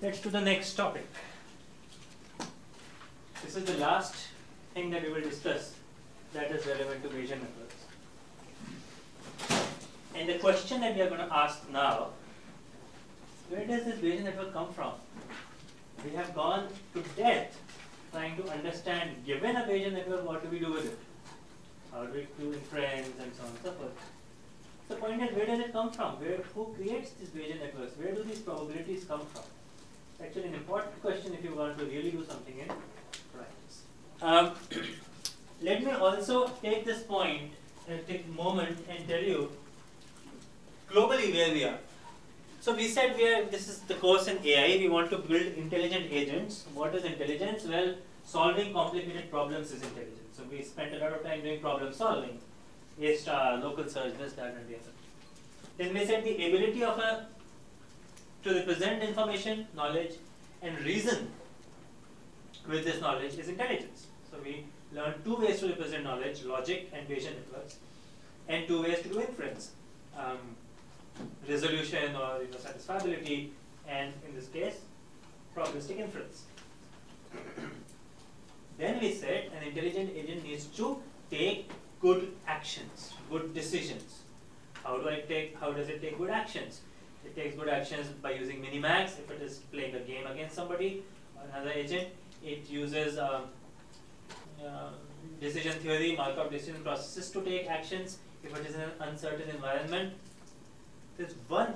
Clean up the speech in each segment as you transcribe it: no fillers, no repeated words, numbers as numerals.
Let's do the next topic. This is the last thing that we will discuss that is relevant to Bayesian networks. And the question that we are going to ask now, where does this Bayesian network come from? We have gone to death trying to understand, given a Bayesian network, what do we do with it? How do we do inference and so on and so forth. The point is, where does it come from? Who creates these Bayesian networks? Where do these probabilities come from? It's actually an important question if you want to really do something in practice. Let me also take this point and take a moment and tell you globally where we are. So we said this is the course in AI. We want to build intelligent agents. What is intelligence? Well, solving complicated problems is intelligence. So we spent a lot of time doing problem solving. A star, local search, this, that, and the other. Then we said the ability of to represent information, knowledge, and reason with this knowledge is intelligence. So we learned two ways to represent knowledge: logic and Bayesian networks, and two ways to do inference: resolution or satisfiability, and in this case, probabilistic inference. Then we said an intelligent agent needs to take good actions, good decisions. How does it take good actions? It takes good actions by using minimax if it is playing a game against somebody or another agent. It uses decision theory, Markov decision processes to take actions if it is in an uncertain environment. There's one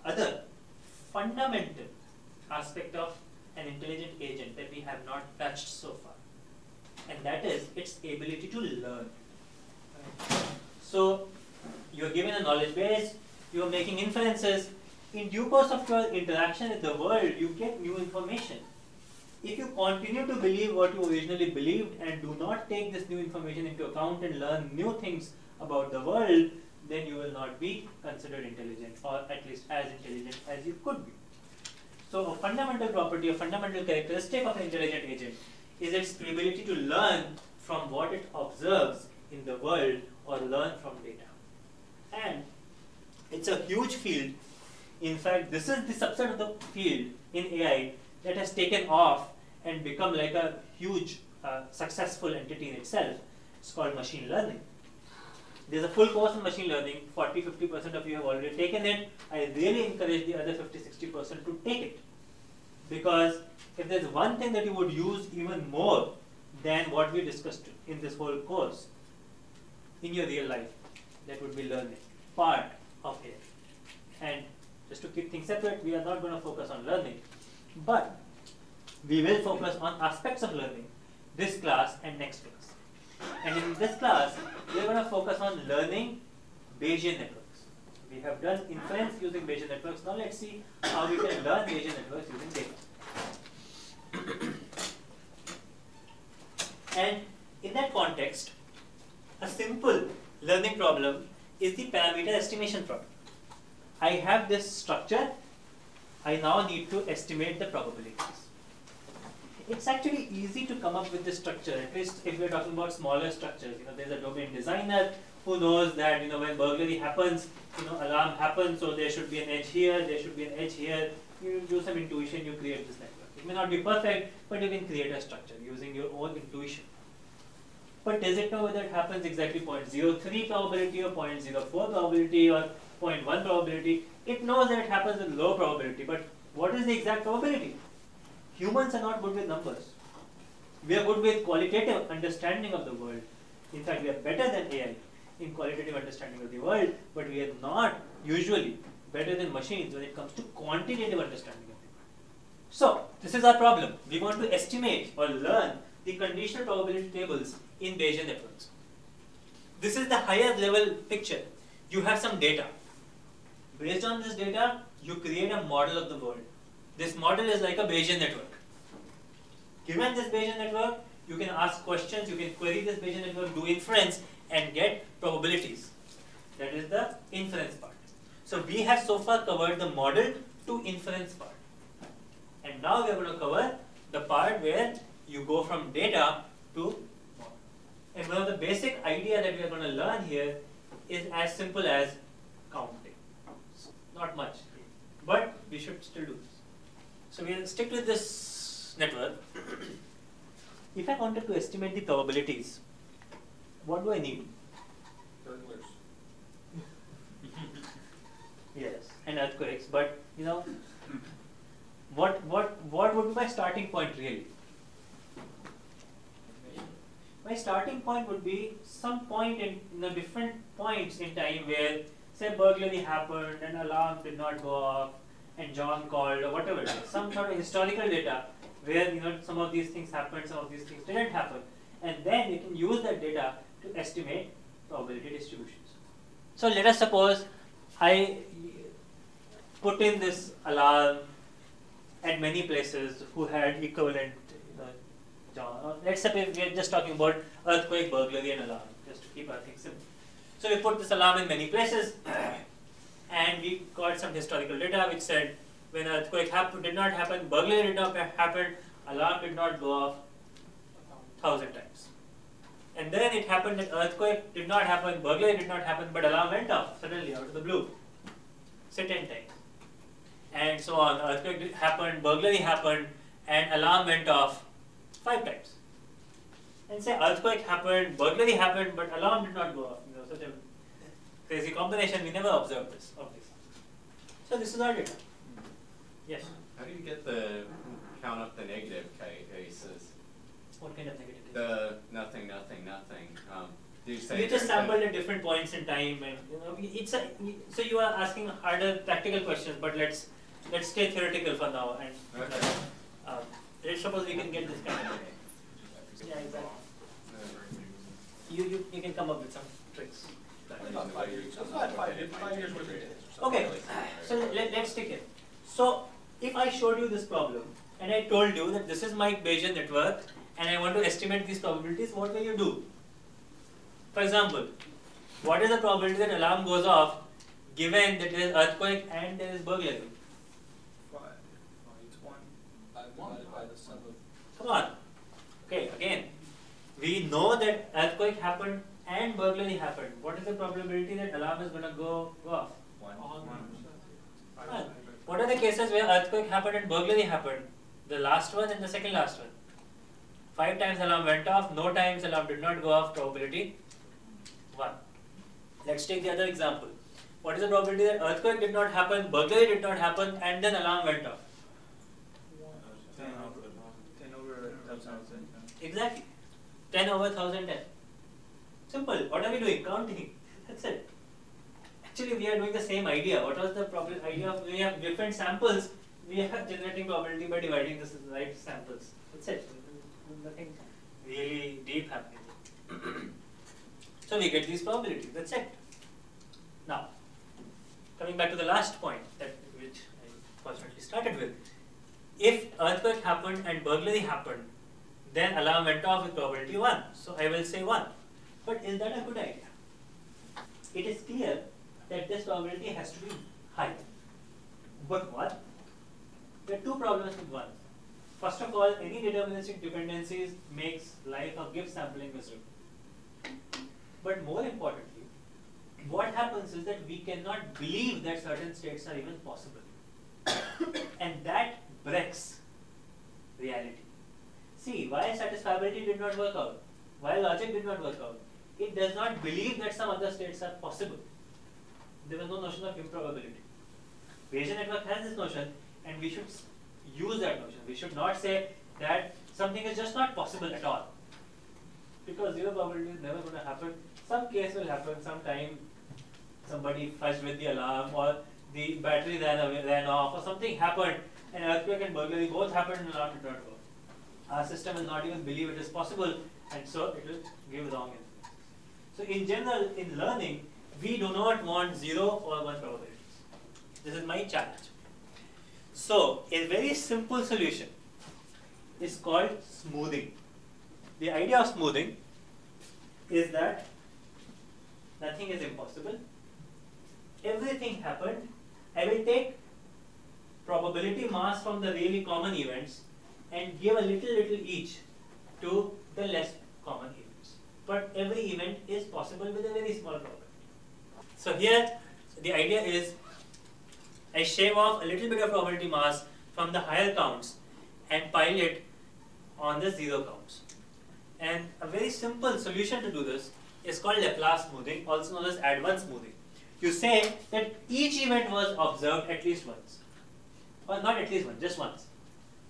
other fundamental aspect of an intelligent agent that we have not touched so far, and that is its ability to learn. So you're given a knowledge base, you're making inferences. In due course of your interaction with the world, you get new information. If you continue to believe what you originally believed and do not take this new information into account and learn new things about the world, then you will not be considered intelligent, or at least as intelligent as you could be. So a fundamental property, a fundamental characteristic of an intelligent agent is its ability to learn from what it observes in the world or learn from data. And it's a huge field. In fact, this is the subset of the field in AI that has taken off and become like a huge successful entity in itself. It's called machine learning. There's a full course in machine learning. 40–50% of you have already taken it. I really encourage the other 50–60% to take it. Because if there's one thing that you would use even more than what we discussed in this whole course in your real life, that would be learning, part of it. And just to keep things separate, we are not going to focus on learning, but we will focus on aspects of learning this class and next class. And in this class, we are going to focus on learning Bayesian networks. We have done inference using Bayesian networks. Now let's see how we can learn Bayesian networks using data. And in that context, a simple learning problem is the parameter estimation problem. I have this structure. I now need to estimate the probabilities. It's actually easy to come up with this structure, at least if we're talking about smaller structures. There's a domain designer who knows that when burglary happens, alarm happens, so there should be an edge here, there should be an edge here. You do some intuition, you create this network. It may not be perfect, but you can create a structure using your own intuition. But does it know whether it happens exactly 0.03 probability or 0.04 probability or 0.1 probability? It knows that it happens with low probability, but what is the exact probability? Humans are not good with numbers. We are good with qualitative understanding of the world. In fact, we are better than AI in qualitative understanding of the world, but we are not usually better than machines when it comes to quantitative understanding of the world. So, this is our problem. We want to estimate or learn the conditional probability tables in Bayesian networks. This is the higher level picture. You have some data. Based on this data, you create a model of the world. This model is like a Bayesian network. Given this Bayesian network, you can ask questions, you can query this Bayesian network, do inference, and get probabilities. That is the inference part. So we have so far covered the model to inference part. And now we are going to cover the part where you go from data to model. And one of the basic idea that we are going to learn here is as simple as counting. Not much, but we should still do this. So we'll stick with this network. If I wanted to estimate the probabilities, what do I need? Burglars. Yes, and earthquakes. But you know, what would be my starting point really? My starting point would be some point in different points in time where, say, burglary happened and alarm did not go off and John called or whatever it is. Some sort of historical data where some of these things happened, some of these things didn't happen, and then you can use that data to estimate probability distributions. So let us suppose I put in this alarm at many places who had equivalent John. Let's say we are just talking about earthquake, burglary, and alarm, just to keep our things simple. So we put this alarm in many places, and we got some historical data which said when earthquake did not happen, burglary did not happen, alarm did not go off 1,000 times. And then it happened that earthquake did not happen, burglary did not happen, but alarm went off suddenly out of the blue, say 10 times. And so on. Earthquake happened, burglary happened, and alarm went off 5 times. And say earthquake happened, burglary happened, but alarm did not go off. Such a crazy combination. We never observed this, obviously. So this is our data. Yes. How do you get the count up the negative cases? What kind of negative? The nothing, nothing, nothing. Do you say you just sampled at different points in time, and it's so you are asking harder practical questions. But let's stay theoretical for now, and okay. Let's suppose we can get this kind of data. Yeah, exactly. You can come up with some tricks. About 5 years. It's not 5 years worth of data. Okay, so let's take it. So if I showed you this problem and I told you that this is my Bayesian network and I want to estimate these probabilities, what will you do? For example, what is the probability that alarm goes off given that there is earthquake and there is burglary? 5. It's 1. Divided by the sum of. Come on. Okay, again, we know that earthquake happened and burglary happened. What is the probability that alarm is going to go off? 1. What are the cases where earthquake happened and burglary happened? The last one and the second last one. 5 times alarm went off, no times alarm did not go off, probability 1. Let's take the other example. What is the probability that earthquake did not happen, burglary did not happen, and then alarm went off? 10 over 1,000. Exactly. 10 over 1,010. Simple. What are we doing? Counting. That's it. Actually, we are doing the same idea. What was the idea of we have different samples, we are generating probability by dividing the right samples. That's it. Nothing really deep happening. So we get these probabilities. That's it. Now, coming back to the last point which I fortunately started with. If earthquake happened and burglary happened, then alarm went off with probability 1. So I will say 1. But is that a good idea? It is clear that this probability has to be high. But what? There are two problems with 1. First of all, any deterministic dependencies makes life of gift sampling miserable. But more importantly, what happens is that we cannot believe that certain states are even possible. And that breaks reality. See, why satisfiability did not work out? Why logic did not work out? It does not believe that some other states are possible. There was no notion of improbability. Bayesian network has this notion, and we should use that notion. We should not say that something is just not possible at all. Because zero probability is never going to happen. Some case will happen sometime. Somebody fudged with the alarm, or the battery ran off, or something happened, and earthquake and burglary both happened and alarm did not go. Our system will not even believe it is possible, and so it will give wrong information. So in general, in learning, we do not want 0 or 1 probabilities. This is my challenge. So a very simple solution is called smoothing. The idea of smoothing is that nothing is impossible. Everything happened. I will take probability mass from the really common events and give a little each to the less common events. But every event is possible with a very small probability. So here the idea is I shave off a little bit of probability mass from the higher counts and pile it on the zero counts. And a very simple solution to do this is called Laplace smoothing, also known as add-one smoothing. You say that each event was observed at least once. Or not at least once, just once.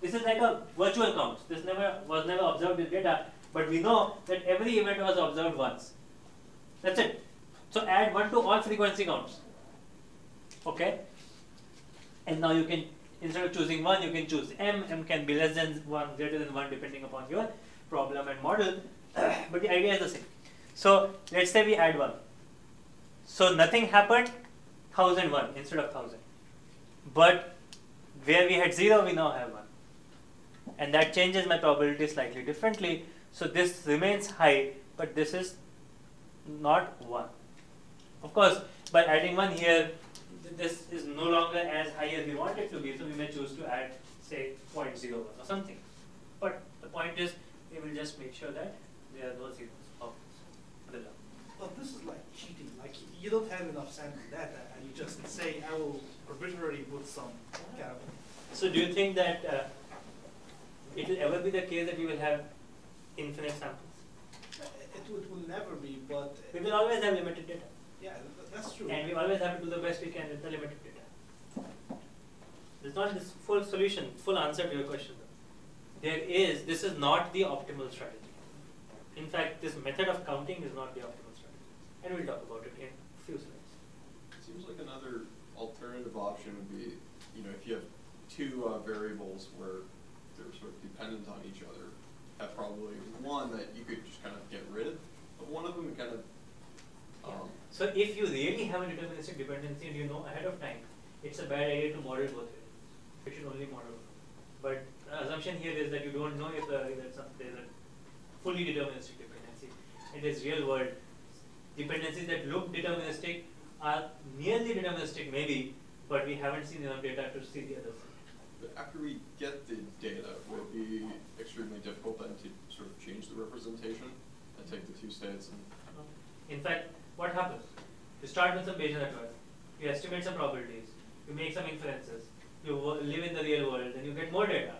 This is like a virtual count. This was never observed with data, but we know that every event was observed once. That's it. So add 1 to all frequency counts. Okay? And now you can, instead of choosing 1, you can choose m. M can be less than 1, greater than 1, depending upon your problem and model. But the idea is the same. So let's say we add 1. So nothing happened, 1001 instead of 1000. But where we had 0, we now have 1. And that changes my probability slightly differently. So this remains high, but this is not 1. Of course, by adding 1 here, this is no longer as high as we want it to be, so we may choose to add, say, 0.01 or something. But the point is, we will just make sure that there are no zeros. Well, this is like cheating. Like you don't have enough sample data, and you just say, I will arbitrarily put some kind of. So do you think that it will ever be the case that we will have infinite samples? It will never be, but we will always have limited data. Yeah, that's true. And we always have to do the best we can with the limited data. It's not this full solution, full answer to your question. This is not the optimal strategy. In fact, this method of counting is not the optimal strategy. And we'll talk about it in a few slides. It seems like another alternative option would be, if you have two variables where they're sort of dependent on each other, have probably one that you could just kind of get rid of, but one of them kind of. So if you really have a deterministic dependency and you know ahead of time, it's a bad idea to model both variables. You should only model one. But the assumption here is that you don't know if there's a fully deterministic dependency. In this real world, dependencies that look deterministic are nearly deterministic maybe, but we haven't seen enough data to see the other side. But after we get the data, would it be extremely difficult then to sort of change the representation and take the two states and... In fact, what happens? You start with some Bayesian network, you estimate some probabilities, you make some inferences, you live in the real world, then you get more data.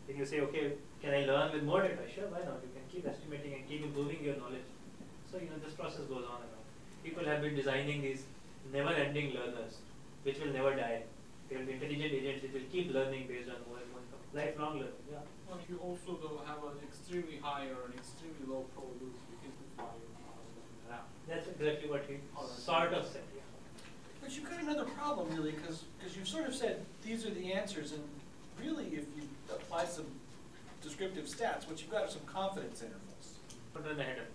Then you say, okay, can I learn with more data? Sure, why not? You can keep estimating and keep improving your knowledge. So, this process goes on and on. People have been designing these never-ending learners, which will never die. They will be intelligent agents which will keep learning based on more and more lifelong learning. Yeah. Well, if you also have an extremely high or an extremely low probability, you can simplify your model that. That's exactly what he sort of said. Yeah. But you've got another problem, really, because you've sort of said these are the answers, and really, if you apply some descriptive stats, what you've got are some confidence intervals. Put in the header.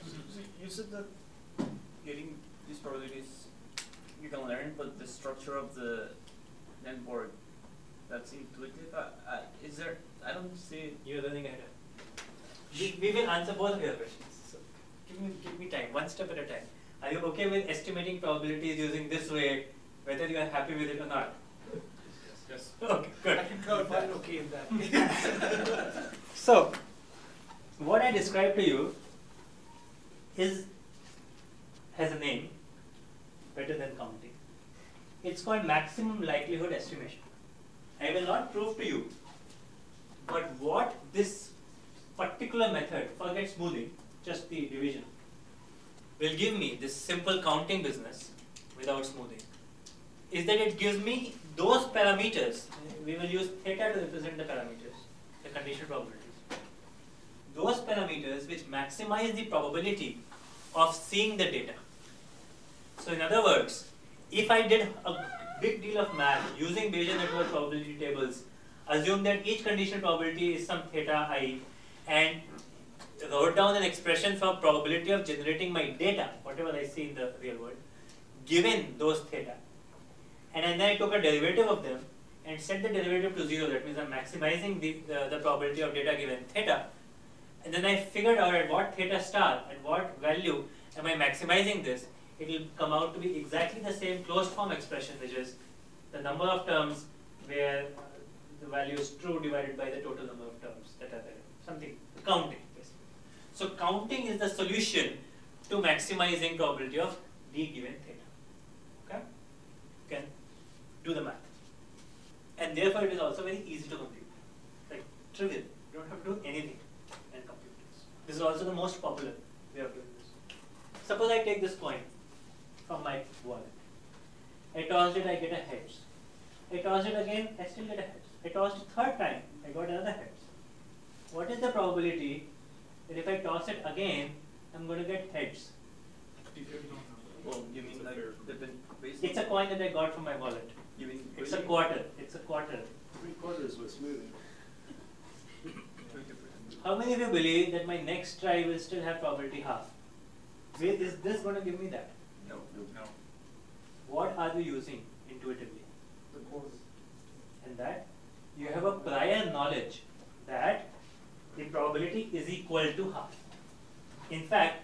So you said that getting these probabilities you can learn, but the structure of the network, that's intuitive. Is there? I don't see. You're learning a header. We will answer both of your questions. So give me time, one step at a time. Are you okay with estimating probabilities using this way, whether you are happy with it or not? Yes. Okay, good. I can code that okay in that. So, what I described to you has a name, better than counting. It's called maximum likelihood estimation. I will not prove to you, but what this particular method, forget smoothing, just the division, will give me this simple counting business without smoothing, is that it gives me those parameters. We will use theta to represent the parameters, the conditional probabilities. Those parameters which maximize the probability of seeing the data. So in other words, if I did a big deal of math using Bayesian network probability tables, assume that each conditional probability is some theta I, and wrote down an expression for probability of generating my data, whatever I see in the real world, given those theta. And then I took a derivative of them and set the derivative to 0. That means I'm maximizing the probability of data given theta. And then I figured out at what theta star, at what value am I maximizing this. It will come out to be exactly the same closed form expression, which is the number of terms where the value is true divided by the total number of terms that are there. Something, counting basically. So counting is the solution to maximizing probability of d given theta. Okay? You can do the math. and therefore it is also very easy to compute. Like trivial. You don't have to do anything and compute this. This is also the most popular way of doing this. Suppose I take this coin from my wallet. I tossed it, I get a heads. I tossed it again, I still get a heads. I tossed it third time, I got another heads. What is the probability that if I toss it again, I'm going to get heads? Well, you mean like based It's a coin that I got from my wallet. You mean It's a quarter. It's a quarter. 3/4 was smoothing. How many of you believe that my next try will still have probability half? Is this going to give me that? No. What are you using intuitively? The quarter. And that you have a prior knowledge that the probability is equal to half. In fact,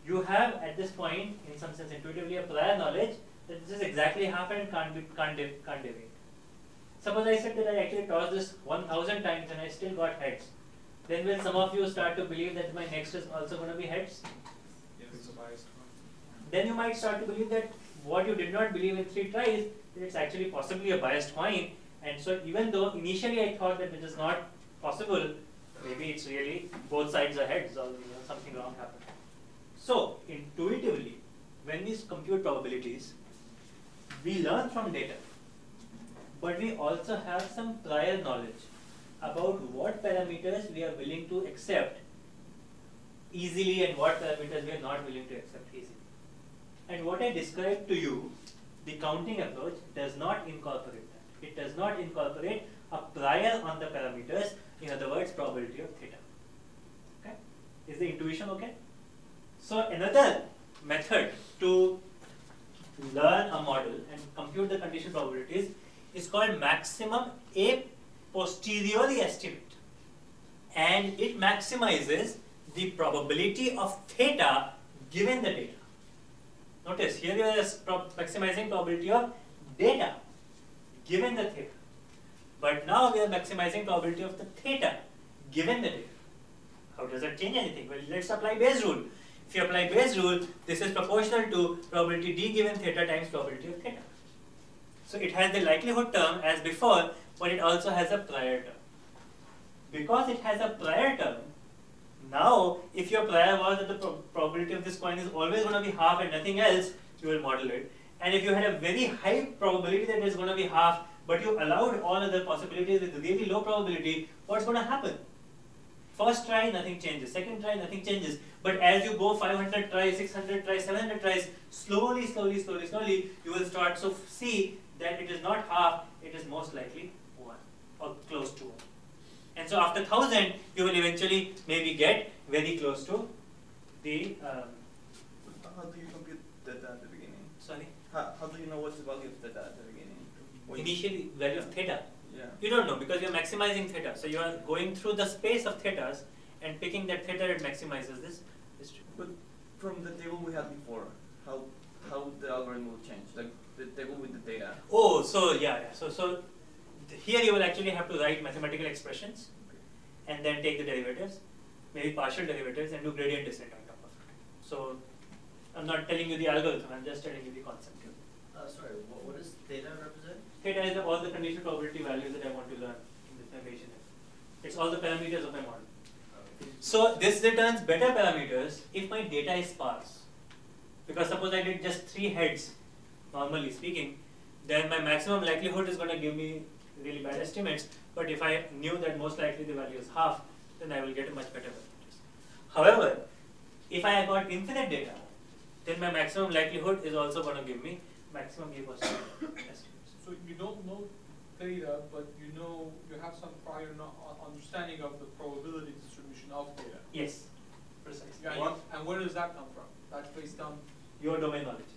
you have at this point, in some sense intuitively, a prior knowledge that this is exactly half and can't deviate. Suppose I said that I actually tossed this 1,000 times and I still got heads. Then will some of you start to believe that my next is also going to be heads? Yes, it's a biased one. Then you might start to believe that what you did not believe in 3 tries, it's actually possibly a biased coin. And so even though initially I thought that it is not possible, maybe it's really both sides are heads or something wrong happened. So intuitively, when we compute probabilities, we learn from data, but we also have some prior knowledge about what parameters we are willing to accept easily and what parameters we are not willing to accept easily. And what I described to you, the counting approach does not incorporate that. It does not incorporate a prior on the parameters, in other words, probability of theta. Okay? Is the intuition okay? So another method to learn a model and compute the condition probabilities is called maximum a posteriori estimate. And it maximizes the probability of theta given the data. Notice here we are maximizing probability of data given the theta. But now we are maximizing probability of the theta given the data. How does that change anything? Well, let's apply Bayes rule. If you apply Bayes rule, this is proportional to probability d given theta times probability of theta. So it has the likelihood term as before, but it also has a prior term. Because it has a prior term, now if your prior was that the probability of this coin is always going to be half and nothing else, you will model it. And if you had a very high probability that it is going to be half, but you allowed all other possibilities with really low probability, what's going to happen? First try, nothing changes. Second try, nothing changes. But as you go 500 tries, 600 tries, 700 tries, slowly, you will start to see that it is not half, it is most likely 1 or close to 1. And so after 1000, you will eventually maybe get very close to the... How do you compute theta at the beginning? Sorry? How do you know what's the value of theta at the beginning? Initially, value of theta. Yeah. You don't know because you're maximizing theta. So you are going through the space of thetas and picking that theta that maximizes this tree. But from the table we had before, how the algorithm will change? Like the table with the data. Oh, so yeah. So here you will actually have to write mathematical expressions and then take the derivatives, maybe partial derivatives, and do gradient descent on top of it. So I'm not telling you the algorithm, I'm just telling you the concept. Sorry, what does theta represent? Theta is all the conditional probability values that I want to learn in this Bayesian. It's all the parameters of my model. So this returns better parameters if my data is sparse. Because suppose I did just 3 heads, normally speaking, then my maximum likelihood is going to give me really bad estimates. But if I knew that most likely the value is half, then I will get a much better parameters. However, if I got infinite data, then my maximum likelihood is also going to give me maximum a posteriori estimates. So you don't know theta, but you have some prior understanding of the probability distribution of theta. Yes, precisely. Yeah, and where does that come from? That's based on Your domain knowledge.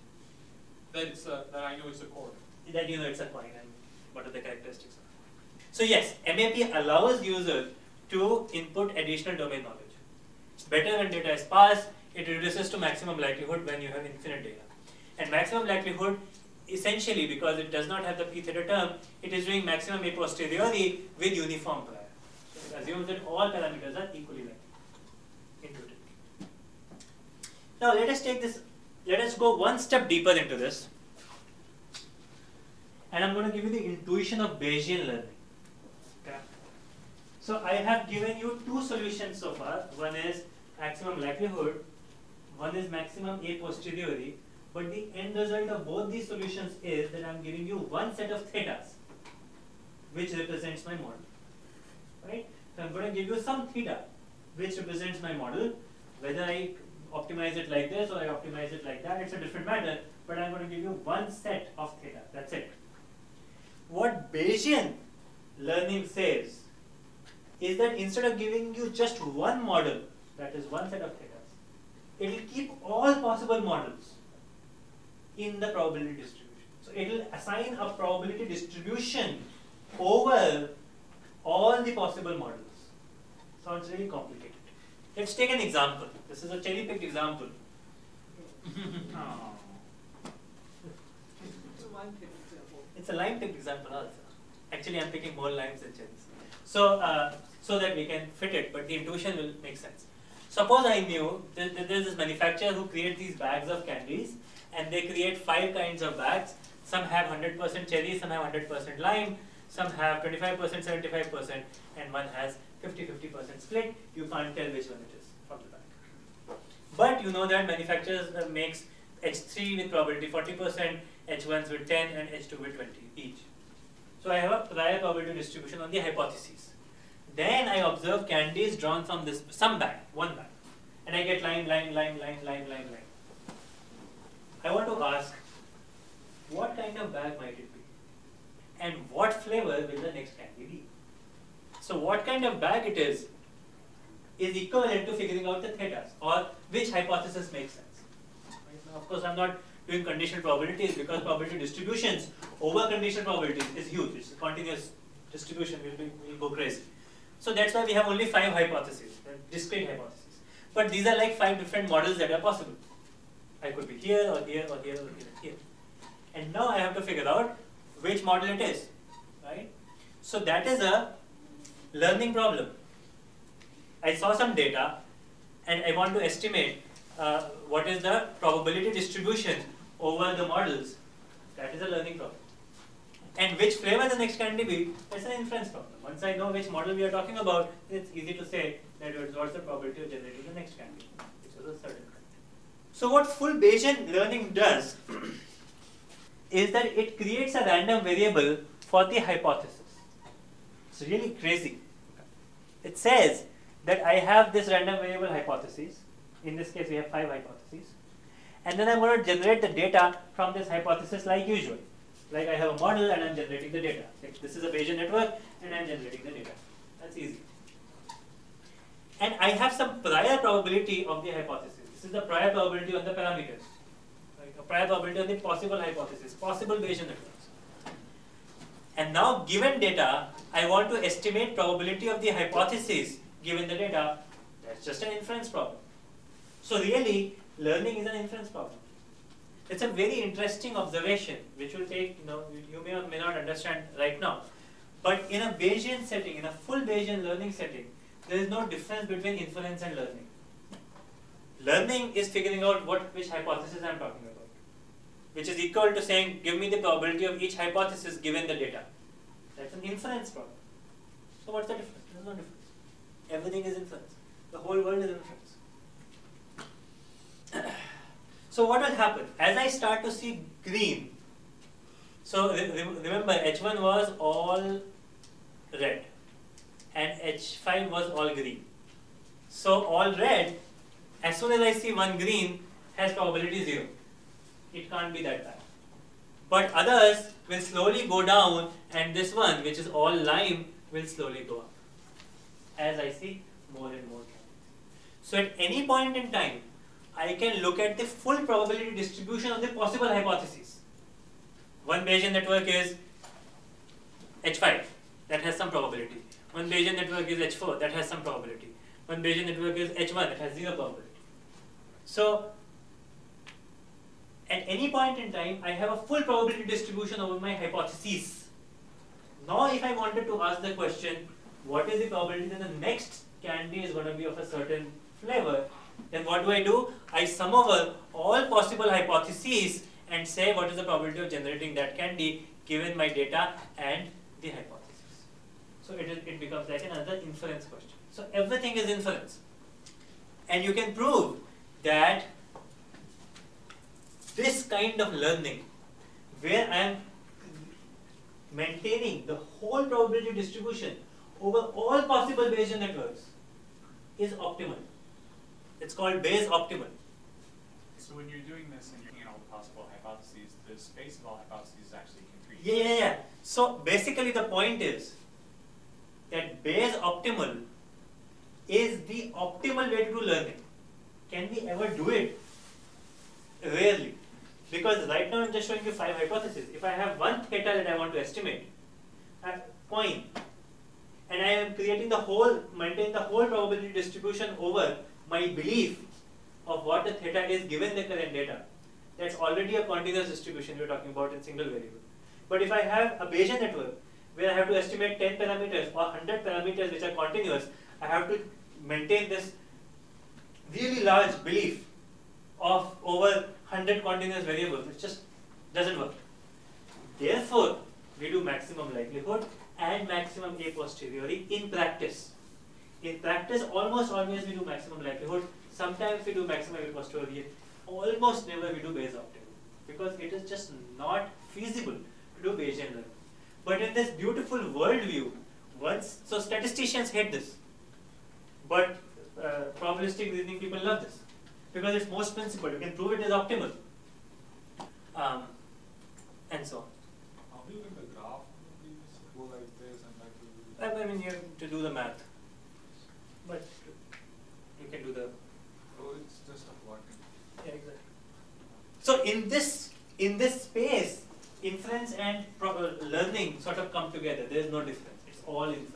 that that I know it's a coin. That you know it's a coin and what are the characteristics of it. So yes, MAP allows user to input additional domain knowledge. It's better when data is sparse. It reduces to maximum likelihood when you have infinite data. And maximum likelihood, essentially, because it does not have the p theta term, it is doing maximum a posteriori with uniform prior. So it assumes that all parameters are equally likely intuitively. Now let us take this. Let us go one step deeper into this. and I'm going to give you the intuition of Bayesian learning. Okay. So I have given you two solutions so far. One is maximum likelihood, one is maximum a posteriori, but the end result of both these solutions is that I'm giving you one set of thetas, which represents my model. Right? So I'm going to give you some theta, which represents my model. Whether I optimize it like this or I optimize it like that, it's a different matter, but I'm going to give you one set of theta. That's it. What Bayesian learning says is that instead of giving you just one model, that is one set of thetas, it will keep all possible models in the probability distribution. So it will assign a probability distribution over all the possible models. Sounds really complicated. Let's take an example. This is a cherry-picked example. It's a lime-picked example also. Actually, I'm picking more limes than cherries. So, so that we can fit it, but the intuition will make sense. Suppose I knew that there's this manufacturer who creates these bags of candies, and they create 5 kinds of bags. Some have 100% cherry, some have 100% lime, some have 25%, 75%, and one has 50-50% split. You can't tell which one it is from the bag. But you know that manufacturers makes H3 with probability 40%, H1s with 10, and H2 with 20 each. So I have a prior probability distribution on the hypotheses. Then I observe candies drawn from this some bag, one bag, and I get lime, lime, lime, lime, lime, lime, lime. I want to ask, what kind of bag might it be? And what flavor will the next candy be? So what kind of bag it is equivalent to figuring out the thetas, or which hypothesis makes sense. Right? Now, of course, I'm not doing conditional probabilities, because probability distributions over conditional probabilities is huge. It's a continuous distribution, we'll go crazy. So that's why we have only 5 hypotheses, discrete hypotheses. But these are like 5 different models that are possible. I could be here, or here, or here, or here, or here. And now I have to figure out which model it is, right? So that is a learning problem. I saw some data, and I want to estimate what is the probability distribution over the models. That is a learning problem. And which flavor the next candy be, that's an inference problem. Once I know which model we are talking about, it's easy to say that what's the probability of generating the next candy, which is a certain kind. So what full Bayesian learning does is that it creates a random variable for the hypothesis. It's really crazy. It says that I have this random variable hypothesis. In this case, we have 5 hypotheses. And then I'm going to generate the data from this hypothesis like usual. Like I have a model and I'm generating the data. Like this is a Bayesian network and I'm generating the data. That's easy. And I have some prior probability of the hypothesis. This is the prior probability on the parameters. Right? A prior probability of the possible hypothesis, possible Bayesian networks. And now, given data, I want to estimate probability of the hypothesis given the data. That's just an inference problem. So really, learning is an inference problem. It's a very interesting observation, which will take, you may or may not understand right now. But in a Bayesian setting, in a full Bayesian learning setting, there is no difference between inference and learning. Learning is figuring out which hypothesis I am talking about, which is equal to saying, give me the probability of each hypothesis given the data. That's an inference problem. So what's the difference? There's no difference. Everything is inference. The whole world is inference. So what will happen? As I start to see green, so remember H1 was all red and H5 was all green. So all red, as soon as I see one green, has probability 0. It can't be that bad. But others will slowly go down, and this one, which is all lime, will slowly go up as I see more and more candies. So at any point in time, I can look at the full probability distribution of the possible hypotheses. One Bayesian network is H5, that has some probability. One Bayesian network is H4, that has some probability. One Bayesian network is H1, that has 0 probability. So, at any point in time, I have a full probability distribution over my hypotheses. Now, if I wanted to ask the question, what is the probability that the next candy is going to be of a certain flavor, then what do? I sum over all possible hypotheses and say what is the probability of generating that candy given my data and the hypothesis. So it becomes like another inference question. So everything is inference. And you can prove that this kind of learning, where I am maintaining the whole probability distribution over all possible Bayesian networks, is optimal. It's called Bayes optimal. So when you're doing this and you're looking at all the possible hypotheses, the space of all hypotheses actually increase. Yeah. So basically the point is that Bayes optimal is the optimal way to do learning. Can we ever do it? Rarely. Because right now I'm just showing you 5 hypotheses. If I have one theta that I want to estimate, a point, and I am creating the whole, maintain the whole probability distribution over my belief of what the theta is given the current data, that's already a continuous distribution we're talking about in single variable. But if I have a Bayesian network where I have to estimate 10 parameters or 100 parameters which are continuous, I have to maintain this really large belief of over 100 continuous variables. It just doesn't work. Therefore, we do maximum likelihood and maximum a posteriori in practice. In practice, almost always we do maximum likelihood. Sometimes we do maximum a posteriori. Almost never we do Bayes optimal, because it is just not feasible to do Bayesian learning. But in this beautiful worldview, so statisticians hate this, but probabilistic reasoning people love this, because it's most principled. You can prove it is optimal, and so on. How do you make the graph go like this and like this? I mean, you have to do the math, but you can do the. Oh, it's just a plotting. Yeah, exactly. So in this space, inference and learning sort of come together. There is no difference. It's all inference.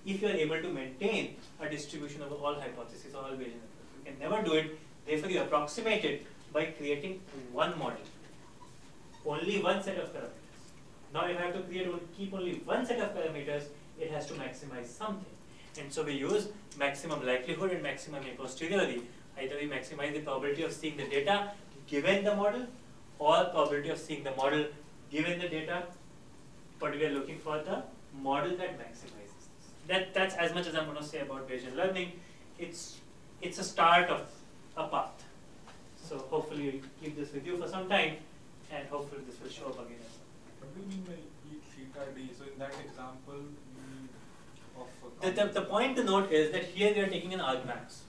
If you are able to maintain a distribution of all hypotheses or all Bayesian networks, you can never do it. Therefore, you approximate it by creating one model, only one set of parameters. Now, if I have to keep only one set of parameters, it has to maximize something. And so we use maximum likelihood and maximum a posteriori. Either we maximize the probability of seeing the data given the model, or probability of seeing the model given the data, but we are looking for the model that maximizes this. That's as much as I'm going to say about Bayesian learning. It's a start of a path. So hopefully you keep this with you for some time, and hopefully this will show up again. What do you mean by E theta d? So in that example, the point to note is that here we are taking an argmax.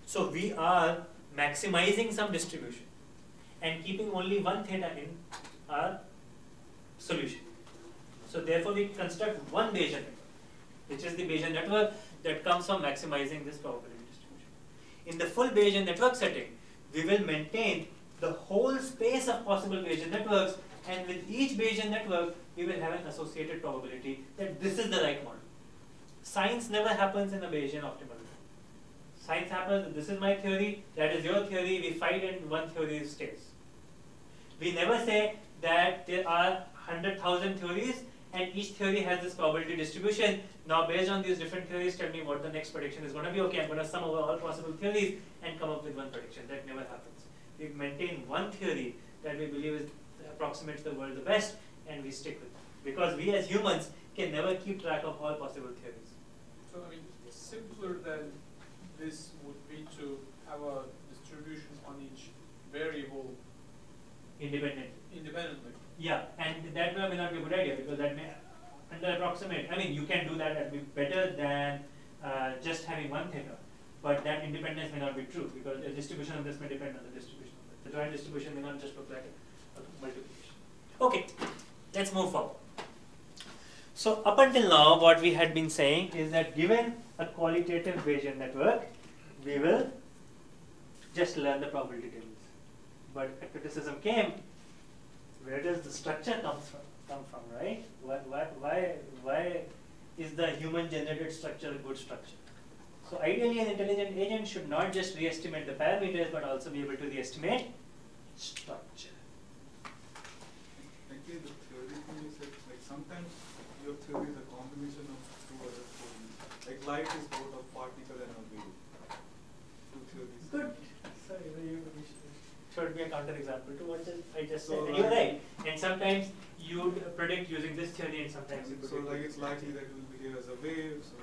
So we are maximizing some distribution and keeping only one theta in our solution. So therefore we construct one Bayesian network, which is the Bayesian network that comes from maximizing this probability distribution. In the full Bayesian network setting, we will maintain the whole space of possible Bayesian networks, and with each Bayesian network, we will have an associated probability that this is the right model. Science never happens in a Bayesian optimal way. Science happens, this is my theory, that is your theory, we fight and one theory stays. We never say that there are 100,000 theories and each theory has this probability distribution. Now based on these different theories, tell me what the next prediction is going to be. Okay, I'm going to sum over all possible theories and come up with one prediction. That never happens. We maintain one theory that we believe approximates the world the best, and we stick with it. Because we as humans can never keep track of all possible theories. So I mean, simpler than this would be to have a distribution on each variable independently. Yeah, and that may not be a good idea, because that may under approximate. I mean, you can do that and be better than just having one theta, but that independence may not be true, because the distribution of this may depend on the distribution of it. The joint distribution may not just look like a multiplication. Okay, let's move forward. So up until now, what we had been saying is that given a qualitative Bayesian network, we will just learn the probability tables. But a criticism came, where does the structure come from, right? Why is the human-generated structure a good structure? So ideally, an intelligent agent should not just re-estimate the parameters, but also be able to re-estimate structure. Actually, the theory thing is that, like, sometimes your theory is a combination of two other theories. Like light is both a particle and a wave. Two theories. Good. Sorry, you showed me a counter example to what I just said. And you're right. And sometimes you would predict using this theory, and sometimes you So predict. like it's likely that it will behave as a wave, so.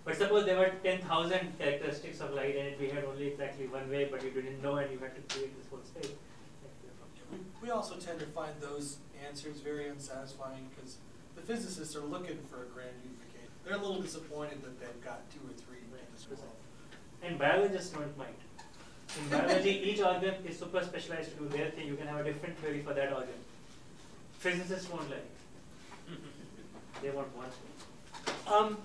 But suppose there were 10,000 characteristics of light, and we had only exactly one wave, but you didn't know, and you had to create this whole space. We also tend to find those answers very unsatisfying because the physicists are looking for a grand unification. They're a little disappointed that they've got 2 or 3 in this world. And biologists don't mind. In biology, each organ is super specialized to do their thing. You can have a different theory for that organ. Physicists won't like it. They want one.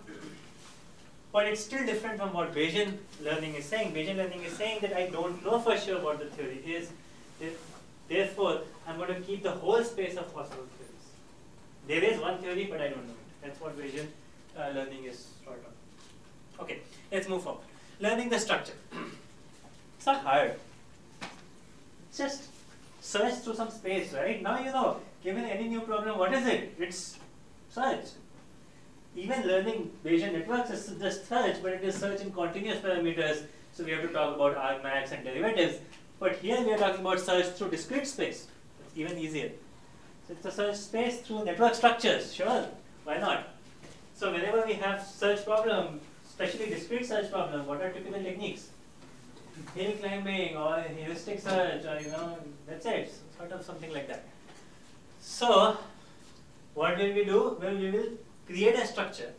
But it's still different from what Bayesian learning is saying. Bayesian learning is saying that I don't know for sure what the theory is. Therefore, I'm going to keep the whole space of possible theories. There is one theory, but I don't know it. That's what Bayesian learning is short on. Okay, let's move forward. Learning the structure. It's not hard. Just search through some space, right? Now you know, given any new problem, what is it? It's search. Even learning Bayesian networks is just search, but it is search in continuous parameters. So we have to talk about argmax and derivatives. But here we are talking about search through discrete space. It's even easier. So it's a search space through network structures. Sure, why not? So whenever we have search problem, especially discrete search problem, what are typical techniques? Hill climbing or heuristic search, or that's it. Sort of something like that. So what will we do? Well, we will create a structure.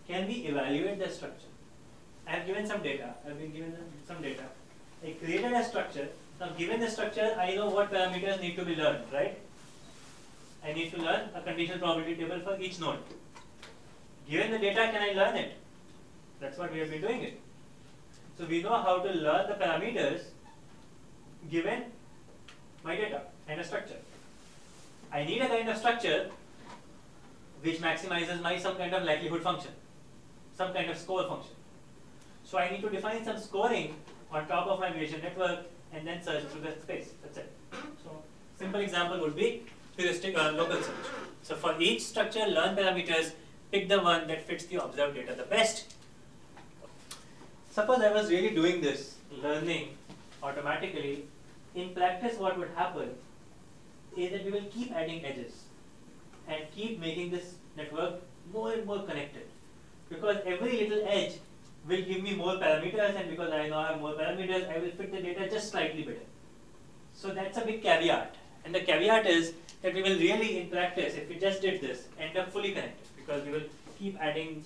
Can we evaluate the structure? I have given some data. I have been given some data. I created a structure. Now given the structure, I know what parameters need to be learned, right? I need to learn a conditional probability table for each node. Given the data, can I learn it? That's what we have been doing it. So we know how to learn the parameters given my data and a structure. I need a kind of structure which maximizes my some kind of likelihood function, some kind of score function. So I need to define some scoring on top of my Bayesian network and then search through that space. That's it. So simple example would be heuristic local search. So for each structure, learn parameters, pick the one that fits the observed data the best. Suppose I was really doing this, learning automatically. In practice, what would happen is that we will keep adding edges and keep making this network more and more connected. Because every little edge will give me more parameters, and because I now have more parameters, I will fit the data just slightly better. So that's a big caveat. And the caveat is that we will really, in practice, if we just did this, end up fully connected, because we will keep adding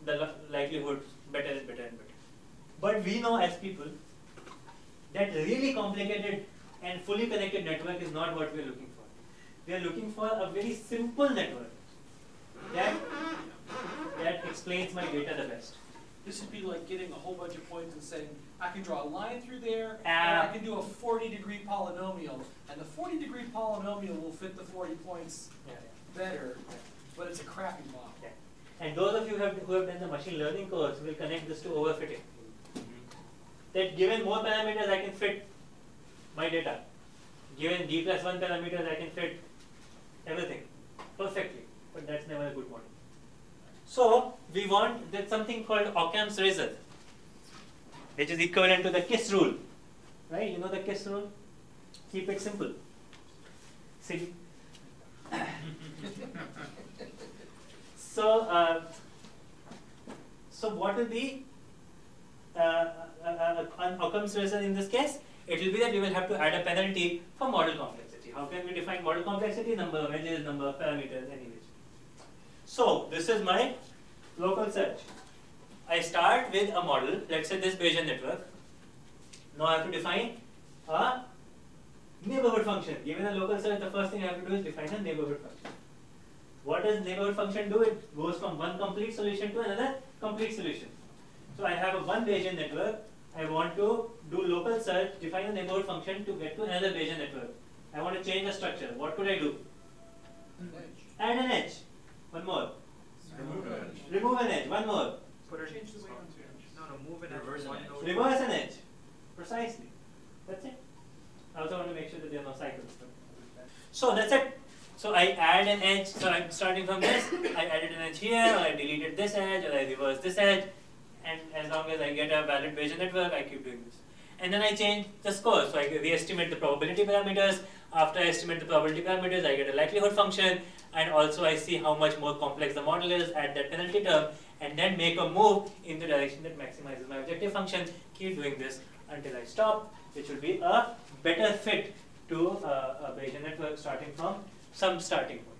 the likelihood better and better and better. But we know as people that really complicated and fully connected network is not what we are looking for. We are looking for a very simple network that explains my data the best. This would be like getting a whole bunch of points and saying, I can draw a line through there, and I can do a 40-degree polynomial, and the 40-degree polynomial will fit the 40 points better, but it's a crappy model. Yeah. And those of you who have done the machine learning course will connect this to overfitting. That given more parameters, I can fit my data. Given d plus 1 parameters, I can fit everything perfectly, but that's never a good model. So we want that something called Occam's razor, which is equivalent to the KISS rule, right? You know the KISS rule? Keep it simple. See? So what will be Occam's razor in this case? It will be that we will have to add a penalty for model complexity. How can we define model complexity? Number of edges, number of parameters, anyways. So this is my local search. I start with a model, let's say this Bayesian network. Now I have to define a neighborhood function. Given a local search, the first thing I have to do is define a neighborhood function. What does neighborhood function do? It goes from one complete solution to another complete solution. So I have a one Bayesian network. I want to do local search, define a neighborhood function to get to another Bayesian network. I want to change the structure. What could I do? Add an edge. One more. Remove an edge. Remove an edge. One more. Change the way onto edge. No, move it reverse an edge. Reverse an edge. Precisely. That's it. I also want to make sure that there are no cycles. So that's it. So I add an edge. So I'm starting from this. I added an edge here, or I deleted this edge, or I reversed this edge. And as long as I get a valid Bayesian network, I keep doing this. and then I change the score. So I re-estimate the probability parameters. After I estimate the probability parameters, I get a likelihood function, and also I see how much more complex the model is at that penalty term, and then make a move in the direction that maximizes my objective function. Keep doing this until I stop, which will be a better fit to a Bayesian network starting from some starting point.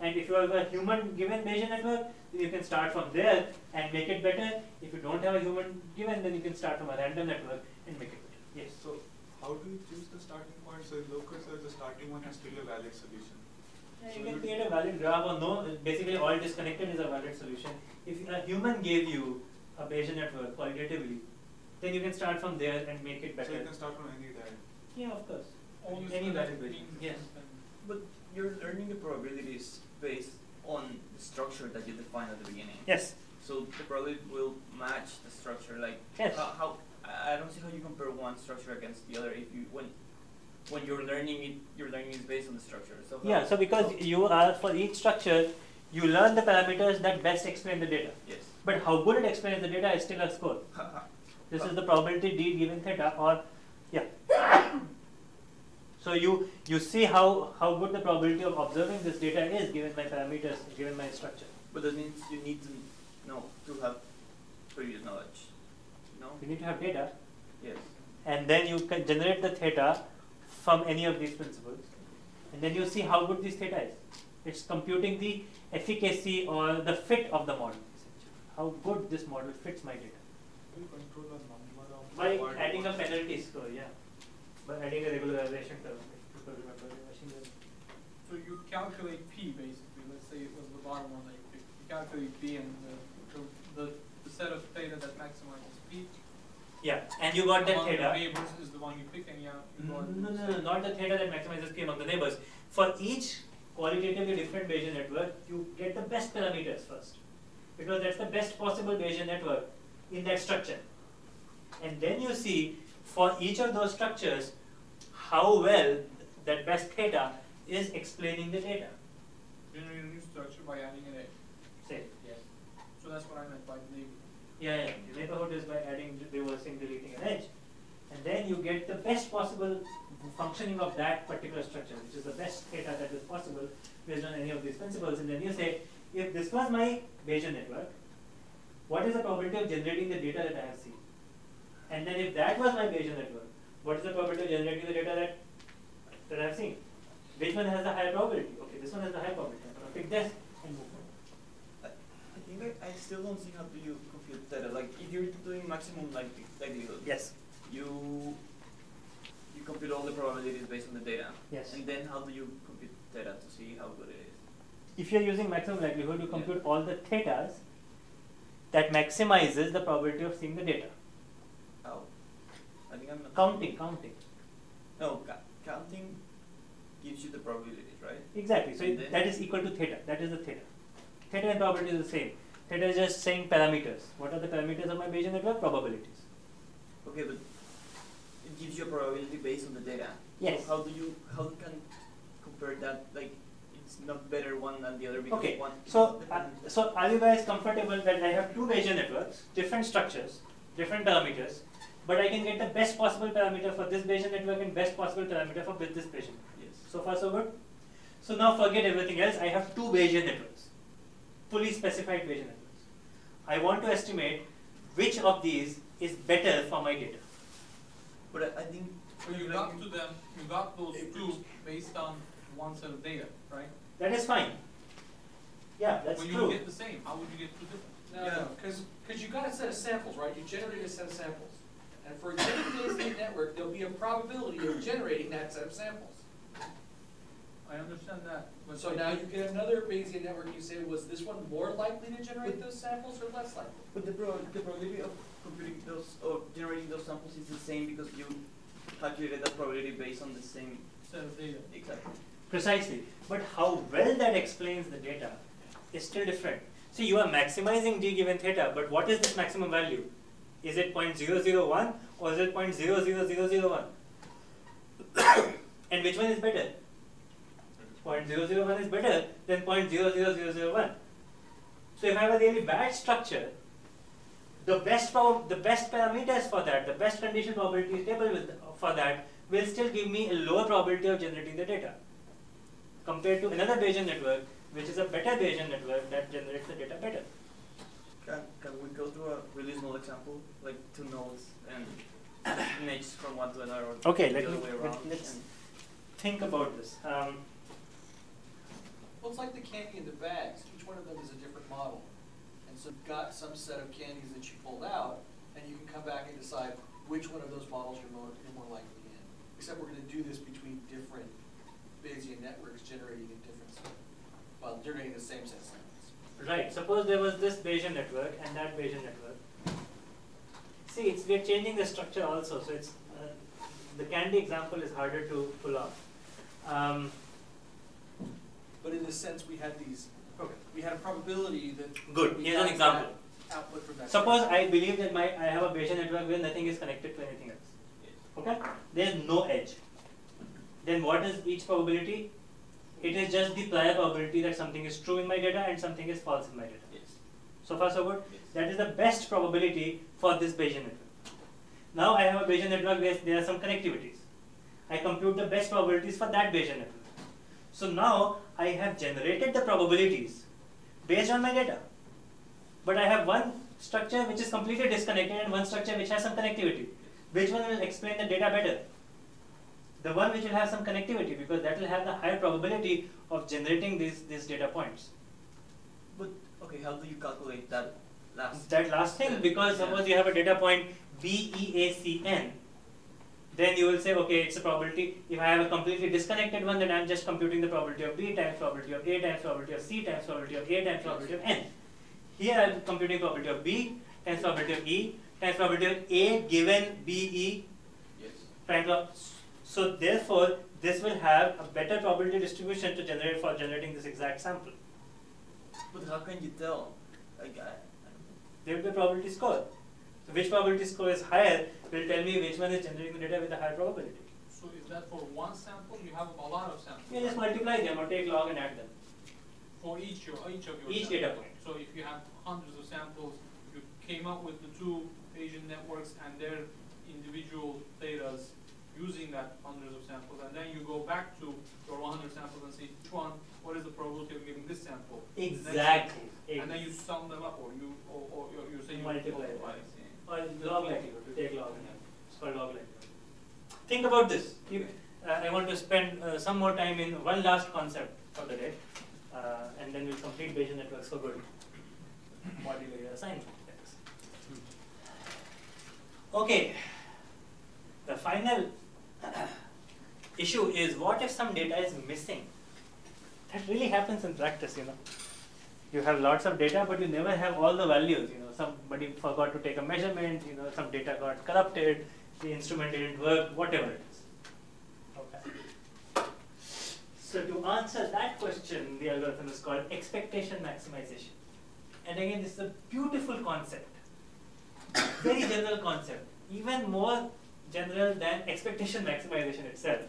And if you have a human given Bayesian network, then you can start from there and make it better. If you don't have a human given, then you can start from a random network and make it better. Yes. So how do you choose the starting point? So in local search, the starting one has to be a valid solution. Yeah, you can create a valid graph or no. Basically, all disconnected is a valid solution. If a human gave you a Bayesian network qualitatively, then you can start from there and make it better. So you can start from any there. Yeah, of course. Only Any so that valid Bayesian. Yes. But you're learning the probabilities based on the structure that you define at the beginning. Yes. So the probability will match the structure. Like Yes. how I don't see how you compare one structure against the other if you when you're learning it based on the structure. So Yeah. So because you are for each structure, you learn the parameters that best explain the data. yes. But how good it explains the data is still a score. This is the probability d given theta, or yeah. So you see how good the probability of observing this data is given my parameters, given my structure. But that means you need to know to have previous knowledge. No? You need to have data, Yes. and then you can generate the theta from any of these principles, and then you see how good this theta is. It's computing the efficacy or the fit of the model, essentially. How good this model fits my data. You control the number of By forward adding a ones. penalty score, yeah. By adding a regularization term, if people remember in machine learning. So you calculate P basically, let's say it was the bottom one that you picked. You calculate P and the set of theta that maximizes P. Yeah, and you got that among theta. the neighbors is the one you pick, and you go No, not the theta that maximizes P among the neighbors. For each qualitatively different Bayesian network, you get the best parameters first, because that's the best possible Bayesian network in that structure. And then you see for each of those structures how well that best theta is explaining the data. generate a new structure by adding an edge. Say, Yes. So that's what I meant by neighbor. yeah. The neighborhood is by adding, reversing, deleting an edge. And then you get the best possible functioning of that particular structure, which is the best theta that is possible based on any of these principles. And then you say, if this was my Bayesian network, what is the probability of generating the data that I have seen? And then if that was my Bayesian network, what is the probability of generating the data that I have seen? Which one has the higher probability? Okay, this one has the higher probability. I'm going to pick this and move on. I think I still don't see how do you compute theta. Like if you're doing maximum likelihood. Yes. You compute all the probabilities based on the data. Yes. And then how do you compute theta to see how good it is? If you're using maximum likelihood, you compute all the thetas that maximizes the probability of seeing the data. How? I think I'm not Counting. No, counting gives you the probabilities, right? Exactly. So And then- that is equal to theta. That is the theta. Theta and probability is the same. Theta is just saying parameters. What are the parameters of my Bayesian network? Probabilities. Okay, but it gives you a probability based on the data. Yes. So how you can compare that? Like it's not better one than the other because Okay. one. So are you guys comfortable that I have two Bayesian networks, different structures, different parameters, but I can get the best possible parameter for this Bayesian network and best possible parameter for this Bayesian network? Yes. So far so good? So now forget everything else. I have two Bayesian networks, fully specified Bayesian networks. I want to estimate which of these is better for my data. But I think. So you got to them, you got those two based on one set of data, right? That is fine. Yeah, that's Well, you true. would get the same. How would you get two different? No, because you got a set of samples, right? You generate a set of samples. And for a given Bayesian network, there'll be a probability of generating that set of samples. I understand that. But So now you get another Bayesian network, you say, was this one more likely to generate those samples or less likely? But the probability of computing those or generating those samples is the same because you calculated that probability based on the same. set of data. Exactly. Precisely. But how well that explains the data is still different. See, you are maximizing d given theta, but what is this maximum value? Is it 0.001 or is it 0.00001? And which one is better? 0.001 is better than 0.00001. So if I have a really bad structure, the best parameters for that, the best condition probability table for that will still give me a lower probability of generating the data compared to another Bayesian network, which is a better Bayesian network that generates the data better. Can we go through a really small example, like 2 nodes and next from one to another, or okay, the other way around? let's think about this. Well, it's like the candy in the bags. Each one of them is a different model. And so you've got some set of candies that you pulled out, and you can come back and decide which one of those models you're more likely in. Except we're going to do this between different Bayesian networks generating a different set. Well, generating the same set of samples. Right, suppose there was this Bayesian network and that Bayesian network. See, we're changing the structure also, so it's the candy example is harder to pull off. But in this sense, we had these. Okay. We had a probability that. Good. we Here's an got example. that output from that. Suppose I believe that I have a Bayesian network where nothing is connected to anything else. Okay? There's no edge. Then what is each probability? It is just the prior probability that something is true in my data and something is false in my data. Yes. So far so good? Yes. That is the best probability for this Bayesian network. Now I have a Bayesian network where there are some connectivities. I compute the best probabilities for that Bayesian network. So now I have generated the probabilities based on my data. But I have one structure which is completely disconnected and one structure which has some connectivity. Which one will explain the data better? The one which will have some connectivity, because that will have the higher probability of generating these data points. But okay, how do you calculate that last? That last thing, because suppose you have a data point BEACN, then you will say, okay, it's a probability. If I have a completely disconnected one, then I'm just computing the probability of B times probability of A times probability of C times probability of A times probability of N. Here I'm computing probability of B times probability of E times probability of A given BE. Yes. So therefore, this will have a better probability distribution to generate for generating this exact sample. But how can you tell? Like, There will be a probability score. So which probability score is higher will tell me which one is generating the data with a higher probability. So is that for one sample? You have a lot of samples. You just multiply them or take log and add them. For each of your Each samples. data point. So if you have hundreds of samples, you came up with the 2 Bayesian networks and their individual thetas using that hundreds of samples, and then you go back to your 100 samples and see which one, what is the probability of getting this sample? Exactly. And then you sum them up, or you say you Multiply them. multiply. Or log likelihood, to take log and add. It's called log likelihood. Think about this. I want to spend some more time in one last concept for the day, and then we'll complete Bayesian networks for good. Modular assignment. Okay. The final issue is, what if some data is missing? That really happens in practice, you know. You have lots of data, but you never have all the values. You know, somebody forgot to take a measurement. You know, some data got corrupted. The instrument didn't work. Whatever it is. Okay. So to answer that question, the algorithm is called expectation maximization. And again, this is a beautiful concept. Very general concept. Even more general than expectation maximization itself,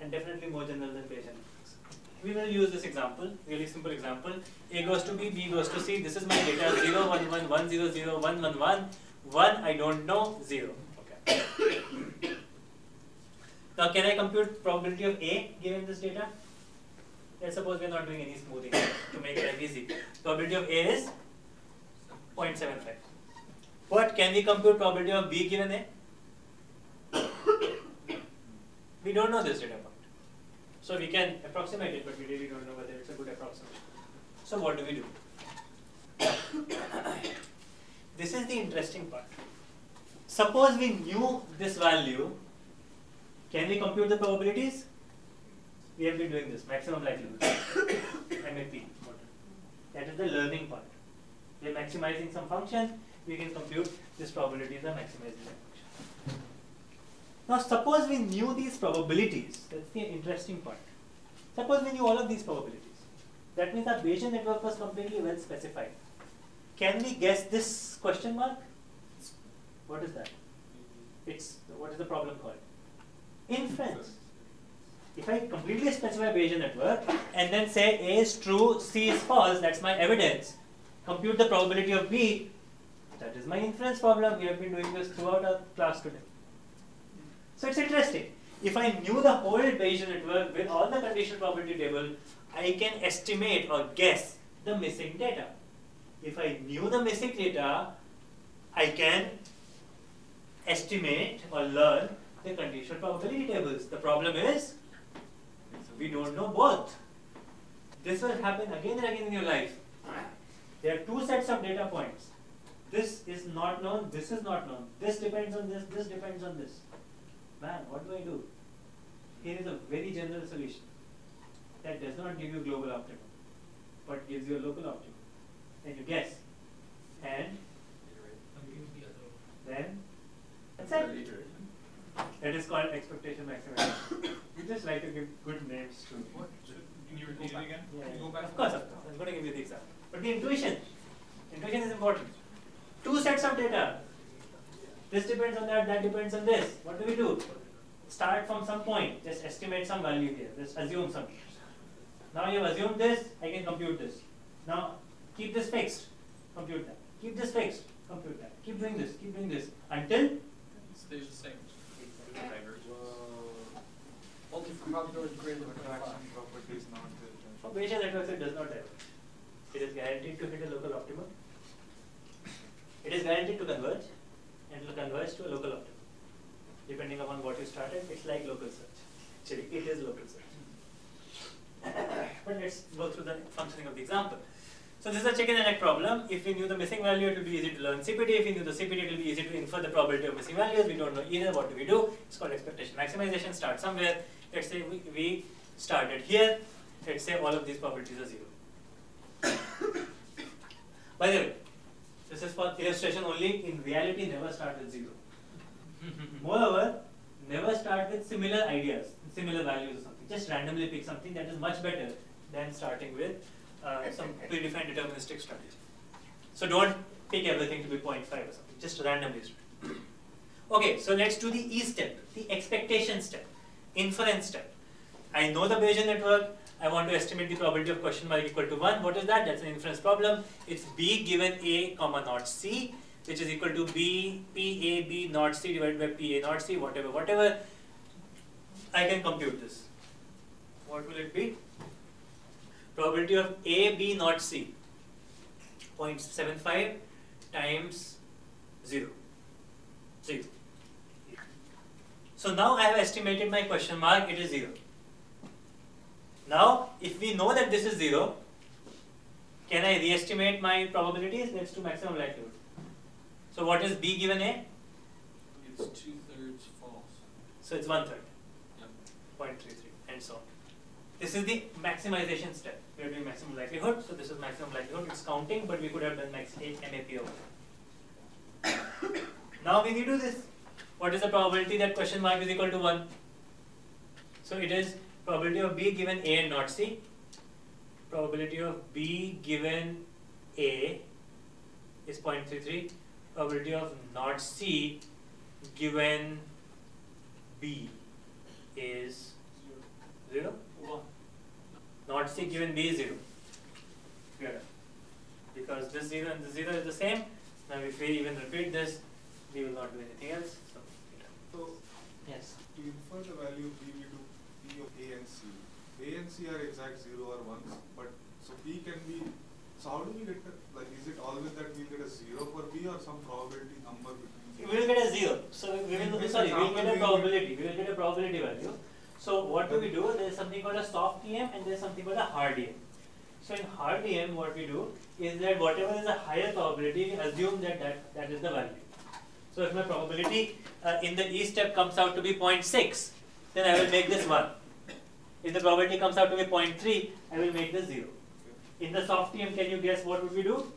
and definitely more general than Bayesian networks. We will use this example, really simple example. A goes to B, B goes to C. This is my data: 0, 1, 1, 1, 0, 0, 1, 1, 1, 1. I don't know, 0. Okay. Now, can I compute probability of A given this data? Let's suppose we are not doing any smoothing to make life easy. Probability of A is 0.75. But can we compute probability of B given A? We don't know this data point. So we can approximate it, but we really don't know whether it's a good approximation. So what do we do? This is the interesting part. Suppose we knew this value, can we compute the probabilities? We have been doing this, maximum likelihood, MAP. That is the learning part. We are maximizing some function, we can compute this probability as a maximization function. Now suppose we knew these probabilities, that's the interesting part. Suppose we knew all of these probabilities. That means our Bayesian network was completely well specified. Can we guess this question mark? What is that? What is the problem called? Inference. If I completely specify Bayesian network and then say A is true, C is false, that's my evidence. Compute the probability of B, That is my inference problem. We have been doing this throughout our class today. So it's interesting. If I knew the whole Bayesian network with all the conditional probability table, I can estimate or guess the missing data. If I knew the missing data, I can estimate or learn the conditional probability tables. The problem is, we don't know both. This will happen again and again in your life. There are two sets of data points. This is not known, this is not known. This depends on this depends on this. Man, what do I do? Here is a very general solution that does not give you global optimum, but gives you a local optimum. Then you guess. And then that's it. That is called expectation maximization. We just like to give good names to. What? Can you repeat it again? Yeah, Can you go back? of course. I'm going to give you the example. But the intuition is important. Two sets of data. This depends on that, that depends on this. What do? Start from some point. Just estimate some value here. Just assume something. Now you have assumed this, I can compute this. Now keep this fixed, compute that. Keep this fixed, compute that. Keep doing this until It stays the same. Only for probability greater than 25. Property is not there. for Bayesian networks it does not diverge. It is guaranteed to hit a local optimum. It is guaranteed to converge and it will converge to a local optimum. Depending upon what you started, it's like local search. Actually, it is local search. But let's go through the functioning of the example. So this is a chicken and egg problem. If we knew the missing value, it will be easy to learn CPT. If we knew the CPT, it will be easy to infer the probability of missing values. We don't know either. What do we do? It's called expectation maximization. Start somewhere. Let's say we started here. Let's say all of these probabilities are 0. By the way, this is for illustration only. In reality, never start with 0. Moreover, never start with similar ideas, similar values or something. Just randomly pick something that is much better than starting with some predefined deterministic strategy. So don't pick everything to be 0.5 or something. Just randomly start. Okay, so let's do the E step, the expectation step, inference step. I know the Bayesian network. I want to estimate the probability of question mark equal to 1. What is that? That's an inference problem. It's B given A comma not C, which is equal to B, P A B not C divided by P A not C, whatever. I can compute this. What will it be? Probability of A, B not C, 0.75 times 0. So now I have estimated my question mark, it is 0. Now, if we know that this is 0, can I re-estimate my probabilities? Let's do maximum likelihood. So what is B given A? It's 2/3 false. So it's 1/3. Yep. 0.33 and so on. This is the maximization step. We are doing maximum likelihood. So this is maximum likelihood. It's counting, but we could have done MAP over. Now when you do this, what is the probability that question mark is equal to 1? So it is probability of B given A and not C. Probability of B given A is 0.33. Probability of not C given B is 0. Not C given B is 0. Clear. Because this 0 and this 0 is the same. Now if we even repeat this, we will not do anything else. So yes. To infer the value of B, we do P of A and C. A and C are exact 0 or 1s, but so P can be. So how do we get the, like? Is it always that we get a 0 for B or some probability number between? We will get a 0. So we will get a probability. We will get a probability value. So what do we do? There is something called a soft EM and there is something called a hard EM. So in hard EM, what we do is that whatever is a higher probability, we assume that is the value. So if my probability in the E step comes out to be 0.6, then I will make this 1. If the probability comes out to be 0.3, I will make this 0. In the soft EM, can you guess what would we do?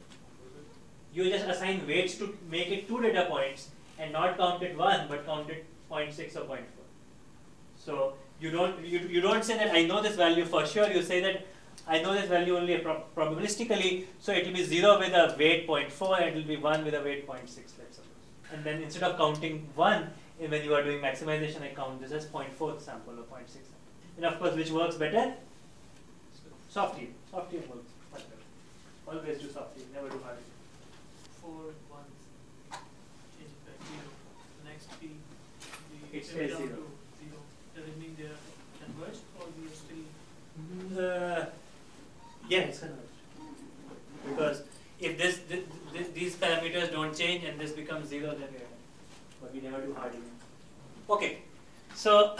You just assign weights to make it 2 data points and not count it 1, but count it 0.6 or 0.4. So you don't say that I know this value for sure. You say that I know this value only probabilistically. So it will be 0 with a weight 0.4 and it will be 1 with a weight 0.6, let's suppose. And then instead of counting 1, when you are doing maximization, I count this as 0.4 sample or 0.6 sample. And of course, which works better? Soft EM. Soft EM works much better. Always do soft EM, never do hard EM. 4 1s. space down 0. to 0. Does it mean they are converged or we are still? Yeah, it's converged. Because if these parameters don't change and this becomes 0, then we are done. But we never do hard even. Okay, so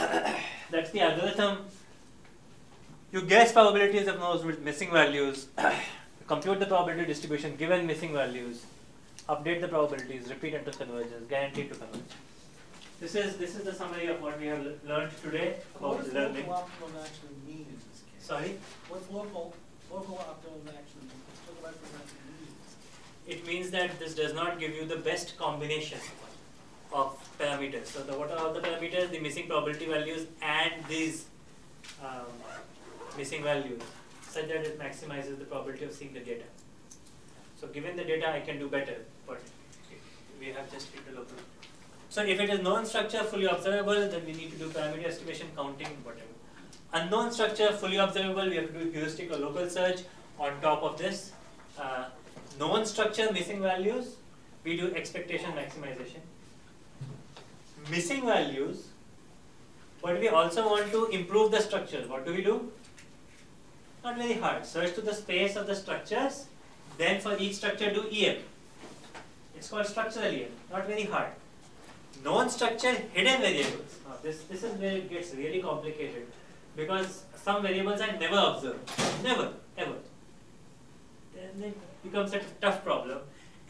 that's the algorithm. You guess probabilities of nodes with missing values, compute the probability distribution given missing values, update the probabilities, repeat until convergence, guaranteed to converge. This is the summary of what we have learned today What about does learning. local optimum actually mean in this case? Sorry? What's local optimum actually mean? Local optimum actually mean? It means that this does not give you the best combination of parameters. So what are all the parameters? The missing probability values and these missing values, such that it maximizes the probability of seeing the data. So given the data, I can do better, but we have just picked the local. So if it is known structure, fully observable, then we need to do parameter estimation, counting, whatever. Unknown structure, fully observable, we have to do heuristic or local search on top of this. Known structure, missing values, we do expectation maximization. Missing values, but we also want to improve the structure. What do we do? Not very hard. Search to the space of the structures, then for each structure do EM. It's called structural EM, not very hard. Known structure, hidden variables. Now this is where it gets really complicated, because some variables are never observed. Never, ever. Then it becomes a tough problem.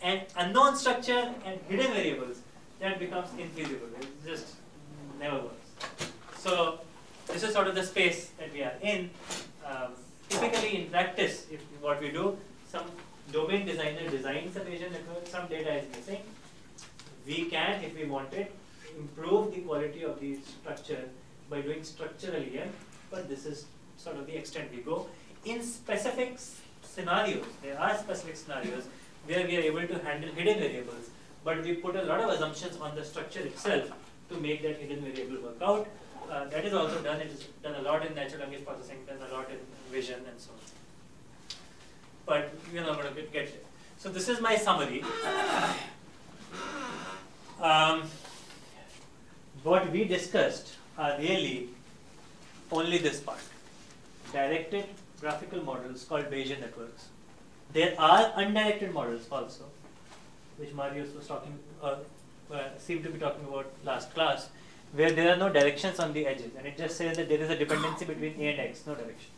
And unknown structure and hidden variables, that becomes infeasible. It just never works. So this is sort of the space that we are in. Typically in practice, if what we do, some domain designer designs a Bayesian network, some data is missing. We can, if we wanted, improve the quality of the structure by doing structural EM, but this is sort of the extent we go. In specific scenarios, there are specific scenarios where we are able to handle hidden variables, but we put a lot of assumptions on the structure itself to make that hidden variable work out. That is also done. It is done a lot in natural language processing, done a lot in vision and so on. But we are not going to get there. So this is my summary. What we discussed are really only this part. Directed graphical models called Bayesian networks. There are undirected models also, which Marius was talking, seemed to be talking about last class, where there are no directions on the edges, and it just says that there is a dependency between A and X, no direction.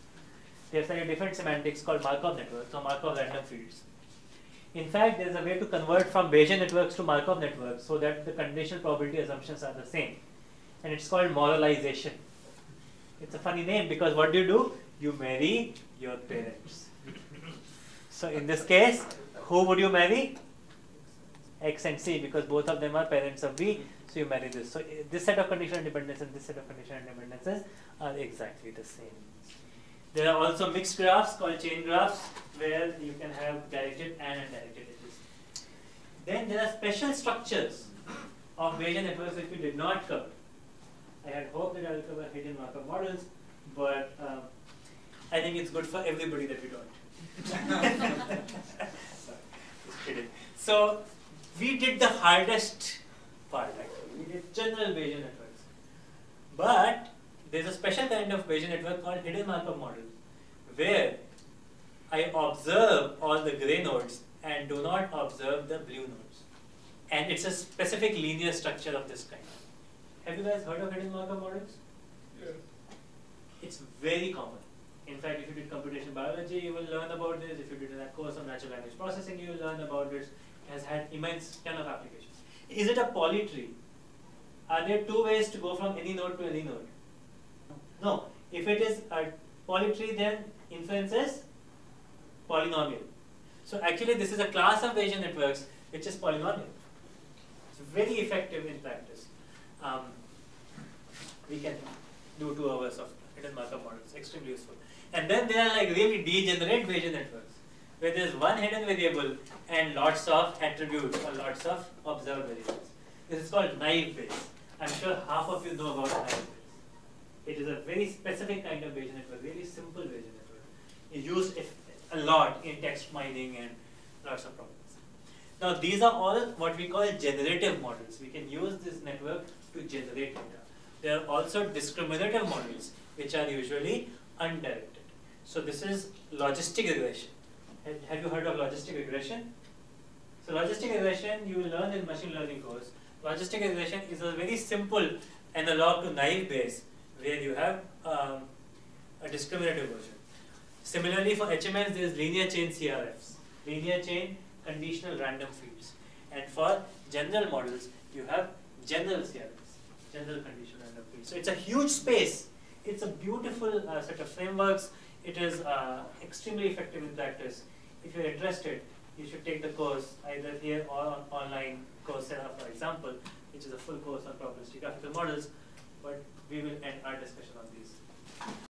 There's like a different semantics called Markov networks or Markov random fields. In fact, there is a way to convert from Bayesian networks to Markov networks so that the conditional probability assumptions are the same, and it's called moralization. It's a funny name because what do? You marry your parents. So in this case, who would you marry? X and C, because both of them are parents of B, so you marry this. So this set of conditional independence and this set of conditional independences are exactly the same. There are also mixed graphs called chain graphs, where you can have directed and undirected edges. Then there are special structures of Bayesian networks which we did not cover. I had hoped that I will cover hidden Markov models, but I think it's good for everybody that we don't. Sorry, just kidding. So we did the hardest part actually. We did general Bayesian networks. But there's a special kind of Bayesian network called hidden Markov model, where I observe all the gray nodes and do not observe the blue nodes. And it's a specific linear structure of this kind. Have you guys heard of hidden Markov models? Yeah. It's very common. In fact, if you did computational biology, you will learn about this. If you did a course on natural language processing, you will learn about this. It has had immense ton of applications. Is it a polytree? Are there two ways to go from any node to any node? No. If it is a polytree, then inference is polynomial. So actually, this is a class of Bayesian networks which is polynomial. It's very effective in practice. We can do 2 hours of hidden Markov models, extremely useful. And then there are like really degenerate Bayesian networks, where there is one hidden variable and lots of attributes or lots of observed variables. This is called naive Bayes. I'm sure half of you know about naive Bayes. It is a very specific kind of Bayesian network, really simple Bayesian network. It's used a lot in text mining and lots of problems. Now these are all what we call generative models. We can use this network to generate data. There are also discriminative models, which are usually undirected. So this is logistic regression. Have you heard of logistic regression? So logistic regression you will learn in machine learning course. Logistic regression is a very simple analog to naive Bayes, where you have a discriminative version. Similarly, for HMNs, there is linear chain CRFs, linear chain conditional random fields. And for general models, you have general CRFs, general conditional random fields. So it's a huge space. It's a beautiful set of frameworks. It is extremely effective in practice. If you're interested, you should take the course either here or on online Coursera, for example, which is a full course on probabilistic graphical models. But we will end our discussion on these.